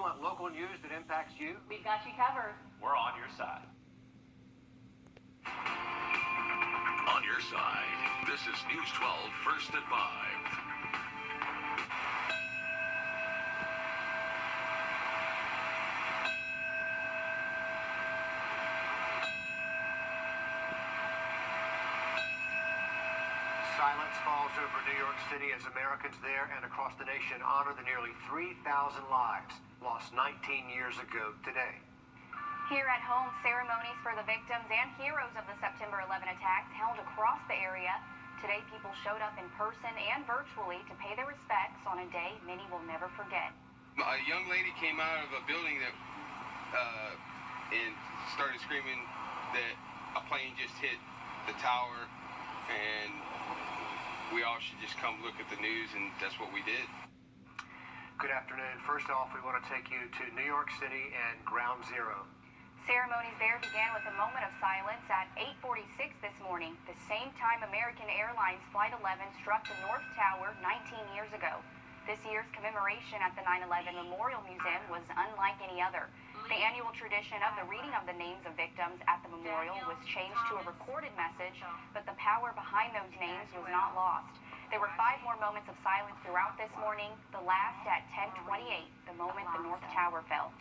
want local news that impacts you? We've got you covered. We're on your side. On your side, this is News 12 First at 5. Silence falls over New York City as Americans there and across the nation honor the nearly 3,000 lives lost 19 years ago today. Here at home, ceremonies for the victims and heroes of the September 11 attacks held across the area. Today, people showed up in person and virtually to pay their respects on a day many will never forget. A young lady came out of a building that and started screaming that a plane just hit the tower, and we all should just come look at the news, and that's what we did. Good afternoon. First off, we want to take you to New York City and Ground Zero. Ceremonies there began with a moment of silence at 8:46 this morning, the same time American Airlines Flight 11 struck the North Tower 19 years ago. This year's commemoration at the 9/11 Memorial Museum was unlike any other. The annual tradition of the reading of the names of victims at the memorial was changed to a recorded message, but the power behind those names was not lost. There were 5 more moments of silence throughout this morning, the last at 10:28, the moment the North Tower fell.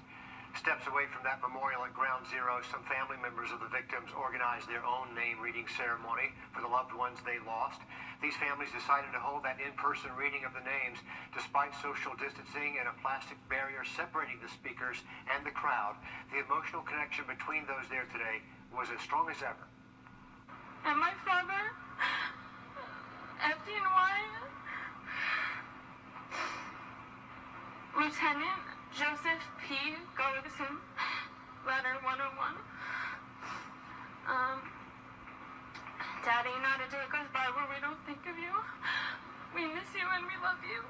Steps away from that memorial at Ground Zero, some family members of the victims organized their own name-reading ceremony for the loved ones they lost. These families decided to hold that in-person reading of the names despite social distancing and a plastic barrier separating the speakers and the crowd. The emotional connection between those there today was as strong as ever. And my father, FDNY, Lieutenant Joseph P. Gullickson, letter 101. Daddy, not a day goes by where we don't think of you. We miss you and we love you.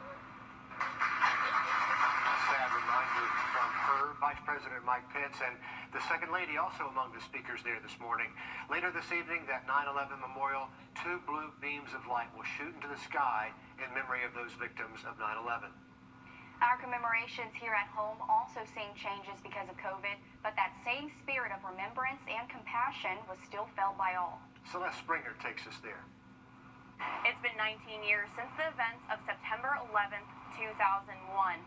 Sad reminder from her, Vice President Mike Pence, and the Second Lady also among the speakers there this morning. Later this evening, that 9/11 memorial, 2 blue beams of light will shoot into the sky in memory of those victims of 9/11. Our commemorations here at home also seeing changes because of COVID, but that same spirit of remembrance and compassion was still felt by all. Celeste Springer takes us there. It's been 19 years since the events of September 11th, 2001.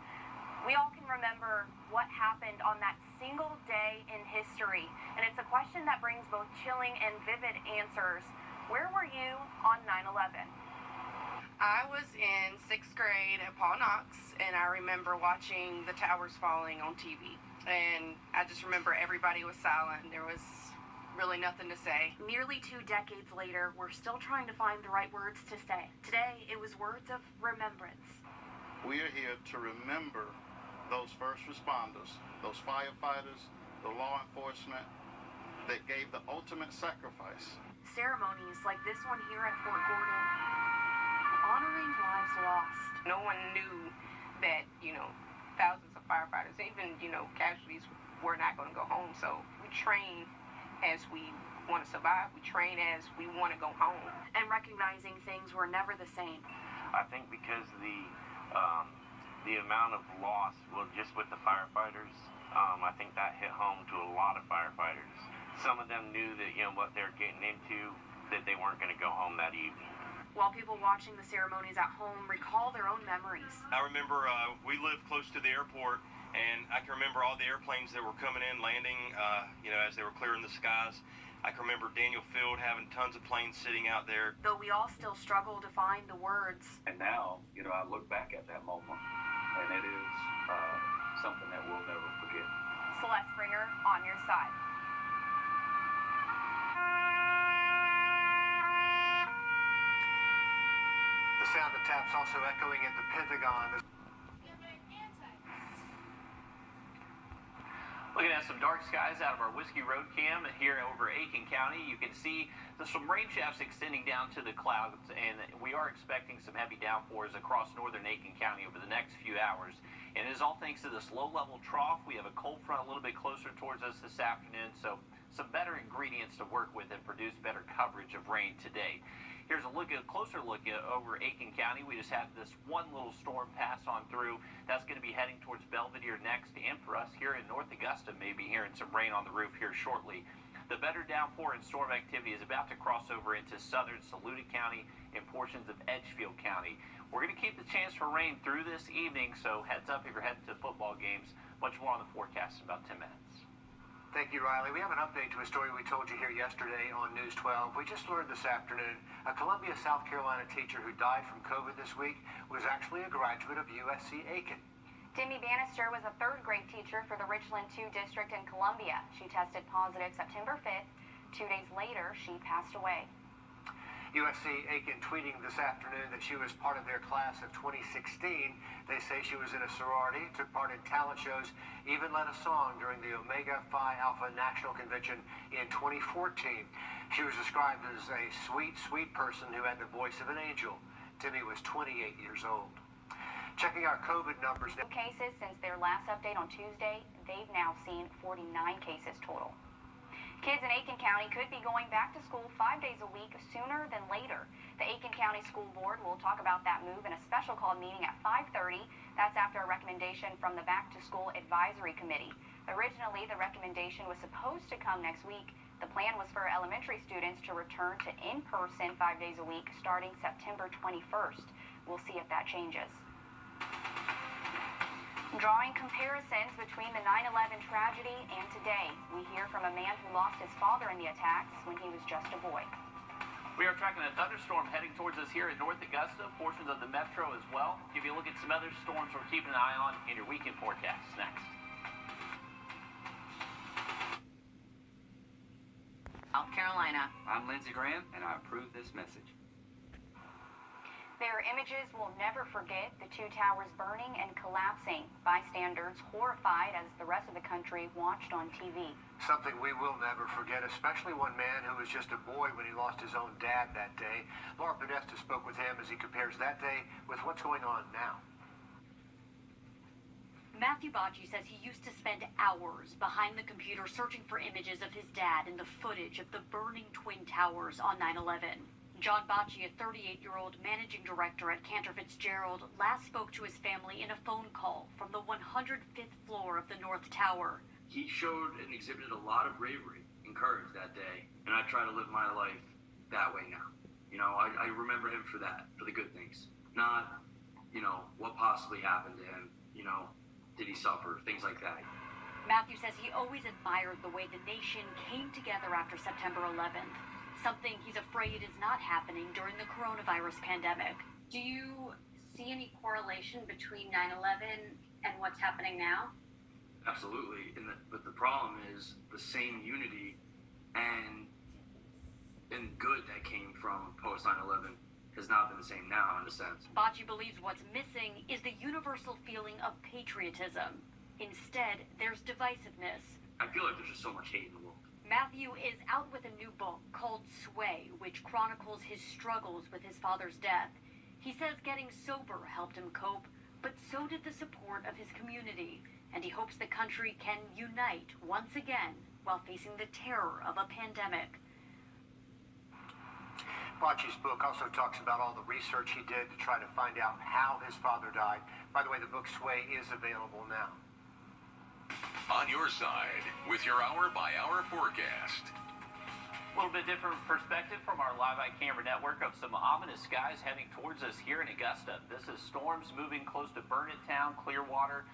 We all can remember what happened on that single day in history, and it's a question that brings both chilling and vivid answers. Where were you on 9/11? I was in 6th grade at Paul Knox, and I remember watching the towers falling on TV. And I just remember everybody was silent. There was really nothing to say. Nearly 2 decades later, we're still trying to find the right words to say. Today, it was words of remembrance. We are here to remember those first responders, those firefighters, the law enforcement that gave the ultimate sacrifice. Ceremonies like this one here at Fort Gordon, honoring lives lost. No one knew that, thousands of firefighters, even, casualties, were not going to go home. So we train as we want to survive. We train as we want to go home. And recognizing things were never the same. I think because the amount of loss, well, just with the firefighters, I think that hit home to a lot of firefighters. Some of them knew that, what they're getting into, that they weren't going to go home that evening. While people watching the ceremonies at home recall their own memories. I remember we lived close to the airport, and I can remember all the airplanes that were coming in, landing, as they were clearing the skies. I can remember Daniel Field having tons of planes sitting out there. Though we all still struggle to find the words. And now, I look back at that moment, and it is something that we'll never forget. Celeste Springer, on your side. The sound of taps also echoing at the Pentagon. Looking at some dark skies out of our Whiskey Road cam here over Aiken County, you can see some rain shafts extending down to the clouds, and we are expecting some heavy downpours across northern Aiken County over the next few hours. And it is all thanks to this low-level trough. We have a cold front a little bit closer towards us this afternoon, so some better ingredients to work with and produce better coverage of rain today. Here's a closer look over Aiken County. We just had this one little storm pass on through. That's going to be heading towards Belvedere next, and for us here in North Augusta, maybe hearing some rain on the roof here shortly. The better downpour and storm activity is about to cross over into southern Saluda County and portions of Edgefield County. We're going to keep the chance for rain through this evening, so heads up if you're heading to football games. Much more on the forecast in about 10 minutes. Thank you, Riley. We have an update to a story we told you here yesterday on News 12. We just learned this afternoon a Columbia, South Carolina teacher who died from COVID this week was actually a graduate of USC Aiken. Demi Bannister was a third-grade teacher for the Richland 2 district in Columbia. She tested positive September 5th. 2 days later, she passed away. USC Aiken tweeting this afternoon that she was part of their class of 2016. They say she was in a sorority, took part in talent shows, even led a song during the Omega Phi Alpha National Convention in 2014. She was described as a sweet, sweet person who had the voice of an angel. Timmy was 28 years old. Checking our COVID numbers now. Cases since their last update on Tuesday, they've now seen 49 cases total. Kids in Aiken County could be going back to school 5 days a week sooner than later. The Aiken County School Board will talk about that move in a special called meeting at 5:30. That's after a recommendation from the Back to School Advisory Committee. Originally, the recommendation was supposed to come next week. The plan was for elementary students to return to in-person 5 days a week starting September 21st. We'll see if that changes. Drawing comparisons between the 9/11 tragedy and today, we hear from a man who lost his father in the attacks when he was just a boy. We are tracking a thunderstorm heading towards us here in North Augusta, portions of the metro as well. Give you a look at some other storms we're keeping an eye on in your weekend forecasts next. South Carolina. I'm Lindsey Graham, and I approve this message. There are images we'll never forget, the two towers burning and collapsing. Bystanders horrified as the rest of the country watched on TV. Something we will never forget, especially one man who was just a boy when he lost his own dad that day. Laura Podesta spoke with him as he compares that day with what's going on now. Matthew Bocci says he used to spend hours behind the computer searching for images of his dad and the footage of the burning Twin Towers on 9/11. John Bocci, a 38-year-old managing director at Cantor Fitzgerald, last spoke to his family in a phone call from the 105th floor of the North Tower. He showed and exhibited a lot of bravery and courage that day, and I try to live my life that way now. You know, I remember him for that, for the good things. Not, what possibly happened to him, did he suffer, things like that. Matthew says he always admired the way the nation came together after September 11th. Something he's afraid is not happening during the coronavirus pandemic. Do you see any correlation between 9/11 and what's happening now? Absolutely, but the problem is the same unity and good that came from post 9/11 has not been the same now in a sense. Bocci believes what's missing is the universal feeling of patriotism. Instead, there's divisiveness. I feel like there's just so much hate in the world. Matthew is out with a new book called Sway, which chronicles his struggles with his father's death. He says getting sober helped him cope, but so did the support of his community, and he hopes the country can unite once again while facing the terror of a pandemic. Bocci's book also talks about all the research he did to try to find out how his father died. By the way, the book Sway is available now. On your side with your hour-by-hour forecast. A little bit different perspective from our Live Eye Camera network of some ominous skies heading towards us here in Augusta. This is storms moving close to Burnett Town, Clearwater,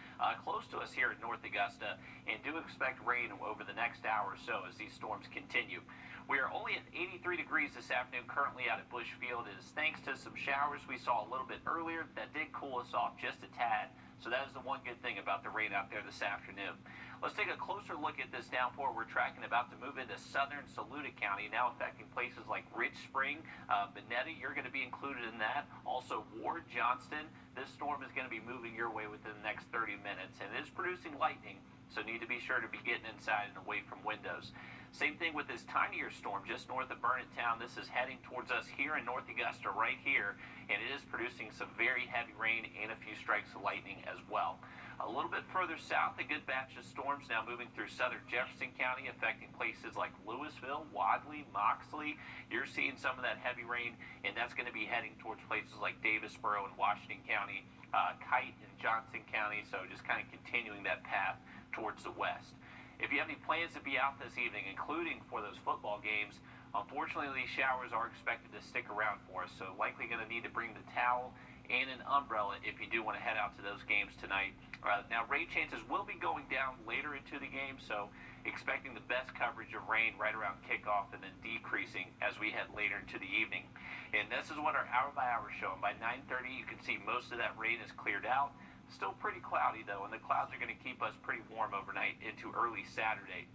close to us here in North Augusta, and do expect rain over the next hour or so as these storms continue. We are only at 83 degrees this afternoon currently out at Bushfield. It is thanks to some showers we saw a little bit earlier that did cool us off just a tad. So that is the one good thing about the rain out there this afternoon. Let's take a closer look at this downpour we're tracking about to move into southern Saluda County, now affecting places like Rich Spring, Bonetta. You're going to be included in that. Also Ward, Johnston. This storm is going to be moving your way within the next 30 minutes, and it is producing lightning, so need to be sure to be getting inside and away from windows. Same thing with this tinier storm just north of Burnett Town. This is heading towards us here in North Augusta right here, and it is producing some very heavy rain and a few strikes of lightning as well. A little bit further south, a good batch of storms now moving through southern Jefferson County, affecting places like Louisville, Wadley, Moxley. You're seeing some of that heavy rain, and that's going to be heading towards places like Davisboro and Washington County, Kite and Johnson County, so just kind of continuing that path towards the west. If you have any plans to be out this evening, including for those football games, unfortunately these showers are expected to stick around for us, so likely going to need to bring the towel and an umbrella if you do want to head out to those games tonight. Now, rain chances will be going down later into the game, so expecting the best coverage of rain right around kickoff and then decreasing as we head later into the evening. And this is what our hour-by-hour show. And by 9:30, you can see most of that rain is cleared out. Still pretty cloudy, though, and the clouds are going to keep us pretty warm overnight into early Saturday.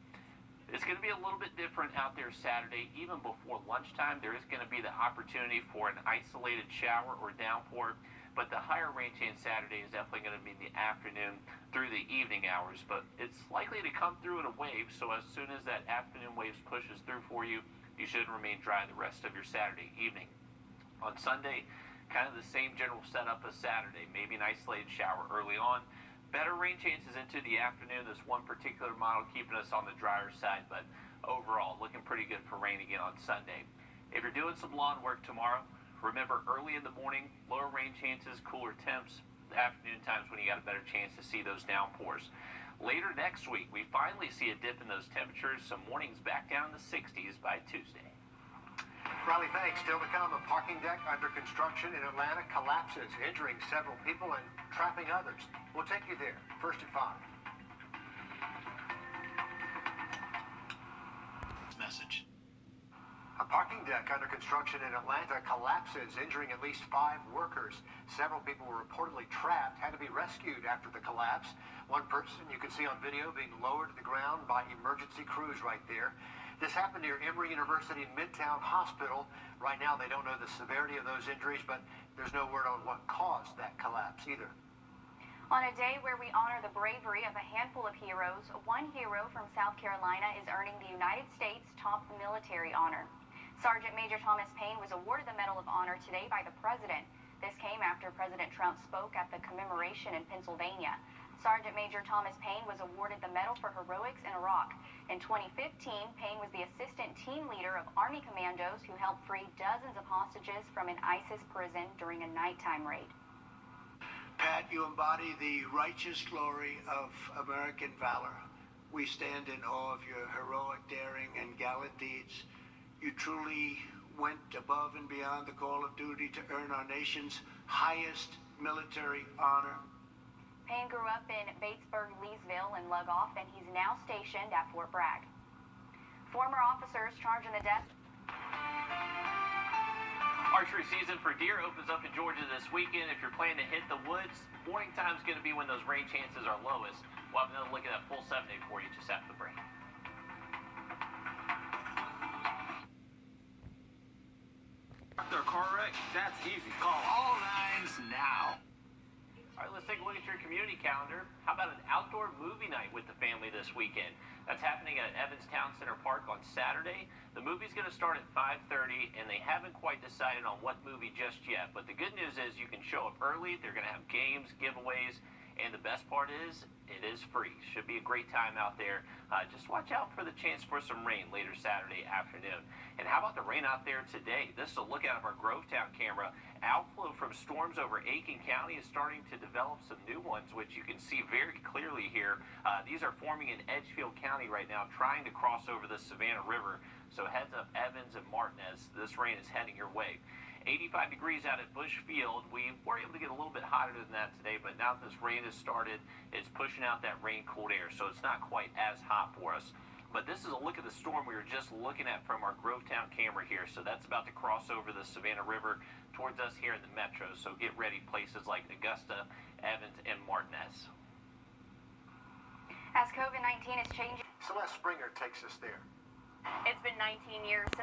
It's going to be a little bit different out there Saturday. Even before lunchtime, there is going to be the opportunity for an isolated shower or downpour. But the higher rain chance Saturday is definitely going to be in the afternoon through the evening hours. But it's likely to come through in a wave, so as soon as that afternoon wave pushes through for you, you should remain dry the rest of your Saturday evening. On Sunday, kind of the same general setup as Saturday. Maybe an isolated shower early on. Better rain chances into the afternoon. There's one particular model keeping us on the drier side, but overall looking pretty good for rain again on Sunday. If you're doing some lawn work tomorrow, remember early in the morning, lower rain chances, cooler temps. The afternoon times when you got a better chance to see those downpours. Later next week, we finally see a dip in those temperatures. Some mornings back down in the 60s by Tuesday. Riley, thanks. Still to come, a parking deck under construction in Atlanta collapses, injuring several people and trapping others. We'll take you there. First at 5. Message. A parking deck under construction in Atlanta collapses, injuring at least 5 workers. Several people were reportedly trapped, had to be rescued after the collapse. One person you can see on video being lowered to the ground by emergency crews right there. This happened near Emory University Midtown Hospital. Right now, they don't know the severity of those injuries, but there's no word on what caused that collapse either. On a day where we honor the bravery of a handful of heroes, one hero from South Carolina is earning the United States top military honor. Sergeant Major Thomas Payne was awarded the Medal of Honor today by the President. This came after President Trump spoke at the commemoration in Pennsylvania. Sergeant Major Thomas Payne was awarded the Medal for Heroics in Iraq. In 2015, Payne was the assistant team leader of Army commandos who helped free dozens of hostages from an ISIS prison during a nighttime raid. Pat, you embody the righteous glory of American valor. We stand in awe of your heroic daring and gallant deeds. You truly went above and beyond the call of duty to earn our nation's highest military honor. Payne grew up in Batesburg, Leesville, and Lugoff, and he's now stationed at Fort Bragg. Former officers charged in the death. Archery season for deer opens up in Georgia this weekend. If you're planning to hit the woods, morning time's going to be when those rain chances are lowest. We'll have another look at that full 7-day for you just after the break. Their car wreck? That's easy. Call all nines now. All right, let's take a look at your community calendar. How about an outdoor movie night with the family this weekend? That's happening at Evans Town Center Park on Saturday. The movie's going to start at 5:30, and they haven't quite decided on what movie just yet. But the good news is you can show up early. They're going to have games, giveaways, and the best part is it is free. Should be a great time out there. Just watch out for the chance for some rain later Saturday afternoon. And how about the rain out there today? This is a look out of our Grovetown camera. Outflow from storms over Aiken County is starting to develop some new ones, which you can see very clearly here. These are forming in Edgefield County right now, trying to cross over the Savannah River. So heads up Evans and Martinez. This rain is heading your way. 85 degrees out at Bush Field. We were able to get a little bit hotter than that today, but now that this rain has started, it's pushing out that rain-cooled air, so it's not quite as hot for us. But this is a look at the storm we were just looking at from our Grovetown camera here. So that's about to cross over the Savannah River towards us here in the metro. So get ready, places like Augusta, Evans, and Martinez. As COVID-19 is changing. Celeste Springer takes us there. It's been 19 years since